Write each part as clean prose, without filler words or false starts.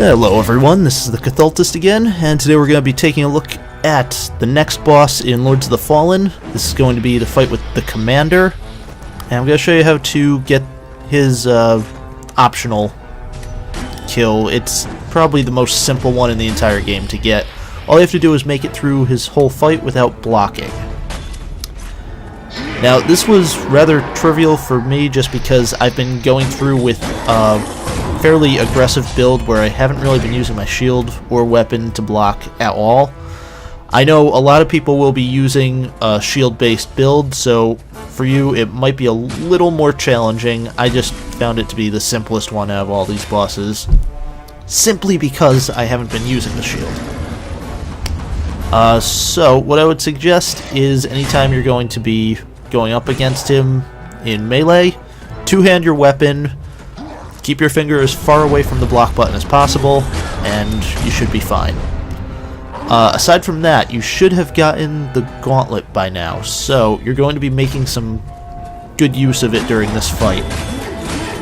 Hello everyone, this is the Cathaltist again, and today we're going to be taking a look at the next boss in Lords of the Fallen. This is going to be the fight with the Commander, and I'm going to show you how to get his optional kill. It's probably the most simple one in the entire game to get. All you have to do is make it through his whole fight without blocking. Now, this was rather trivial for me just because I've been going through with fairly aggressive build where I haven't really been using my shield or weapon to block at all. I know a lot of people will be using a shield-based build, so for you it might be a little more challenging. I just found it to be the simplest one out of all these bosses, simply because I haven't been using the shield. So what I would suggest is anytime you're going to be going up against him in melee, two-hand your weapon, keep your finger as far away from the block button as possible, and you should be fine. Aside from that, you should have gotten the gauntlet by now, so you're going to be making some good use of it during this fight.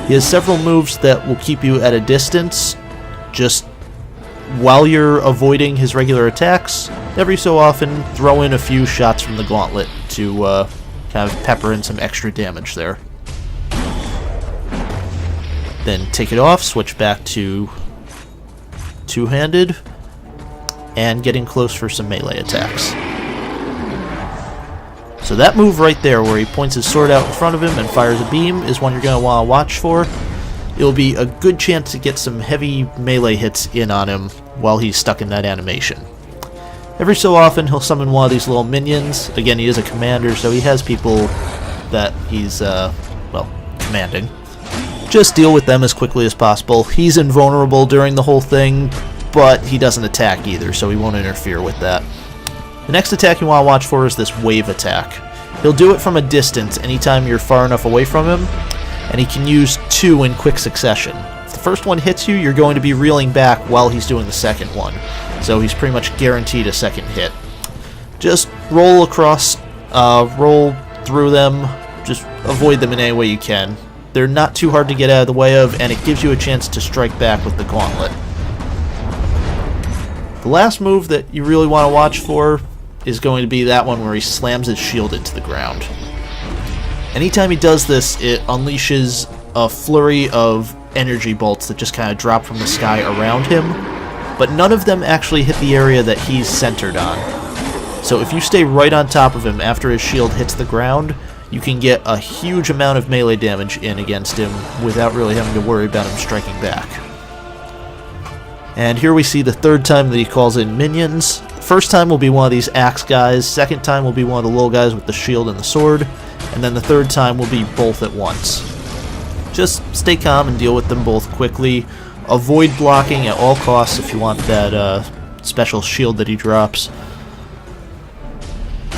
He has several moves that will keep you at a distance, just while you're avoiding his regular attacks. Every so often, throw in a few shots from the gauntlet to kind of pepper in some extra damage there. Then take it off, switch back to two-handed, and getting close for some melee attacks. So that move right there, where he points his sword out in front of him and fires a beam, is one you're going to want to watch for. It'll be a good chance to get some heavy melee hits in on him while he's stuck in that animation. Every so often, he'll summon one of these little minions. Again, he is a commander, so he has people that he's, well, commanding. Just deal with them as quickly as possible. He's invulnerable during the whole thing, but he doesn't attack either, so he won't interfere with that. The next attack you want to watch for is this wave attack. He'll do it from a distance anytime you're far enough away from him, and he can use two in quick succession. If the first one hits you, you're going to be reeling back while he's doing the second one, so he's pretty much guaranteed a second hit. Just roll across, roll through them, just avoid them in any way you can. They're not too hard to get out of the way of, and it gives you a chance to strike back with the gauntlet. The last move that you really want to watch for is going to be that one where he slams his shield into the ground. Anytime he does this, it unleashes a flurry of energy bolts that just kind of drop from the sky around him, but none of them actually hit the area that he's centered on. So if you stay right on top of him after his shield hits the ground, you can get a huge amount of melee damage in against him without really having to worry about him striking back. And here we see the third time that he calls in minions. The first time will be one of these axe guys, second time will be one of the little guys with the shield and the sword, and then the third time will be both at once. Just stay calm and deal with them both quickly. Avoid blocking at all costs if you want that special shield that he drops.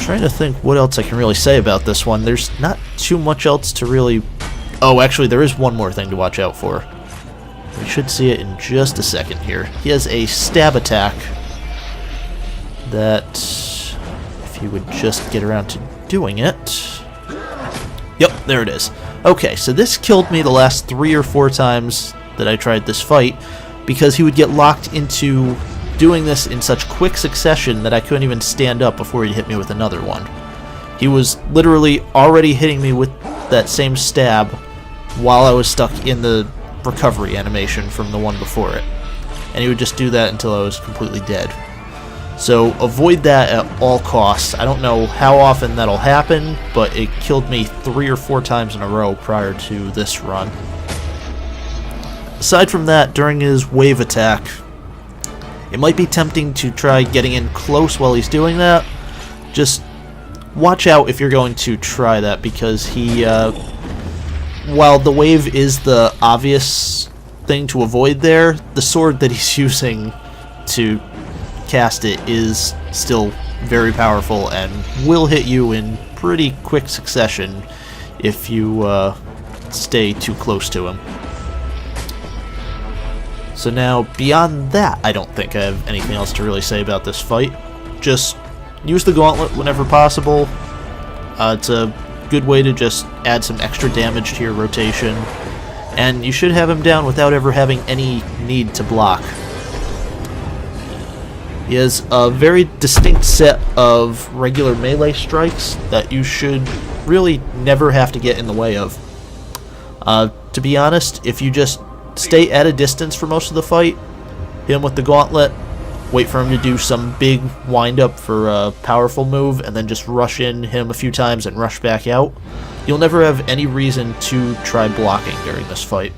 Trying to think what else I can really say about this one. There's not too much else to really... Oh, actually, there is one more thing to watch out for. We should see it in just a second here. He has a stab attack that, if you would just get around to doing it... Yep, there it is. Okay, so this killed me the last 3 or 4 times that I tried this fight, because he would get locked into doing this in such quick succession that I couldn't even stand up before he'd hit me with another one. He was literally already hitting me with that same stab while I was stuck in the recovery animation from the one before it. And he would just do that until I was completely dead. So avoid that at all costs. I don't know how often that'll happen, but it killed me 3 or 4 times in a row prior to this run. Aside from that, during his wave attack, it might be tempting to try getting in close while he's doing that. Just watch out if you're going to try that, because he, while the wave is the obvious thing to avoid there, the sword that he's using to cast it is still very powerful and will hit you in pretty quick succession if you stay too close to him. So now, beyond that, I don't think I have anything else to really say about this fight. Just use the gauntlet whenever possible. It's a good way to just add some extra damage to your rotation, and you should have him down without ever having any need to block. He has a very distinct set of regular melee strikes that you should really never have to get in the way of. To be honest, if you just stay at a distance for most of the fight, hit him with the gauntlet, wait for him to do some big wind-up for a powerful move, and then just rush in, hit him a few times, and rush back out, you'll never have any reason to try blocking during this fight.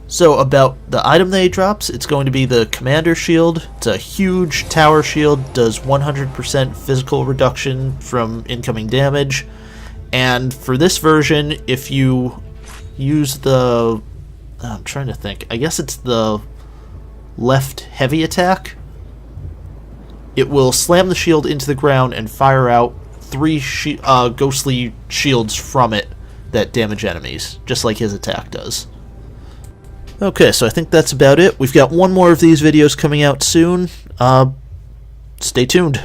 So about the item that he drops, it's going to be the Commander Shield. It's a huge tower shield, does 100% physical reduction from incoming damage, and for this version, if you use the... I'm trying to think. I guess it's the left heavy attack. It will slam the shield into the ground and fire out 3 ghostly shields from it that damage enemies, just like his attack does. Okay, so I think that's about it. We've got one more of these videos coming out soon. Stay tuned.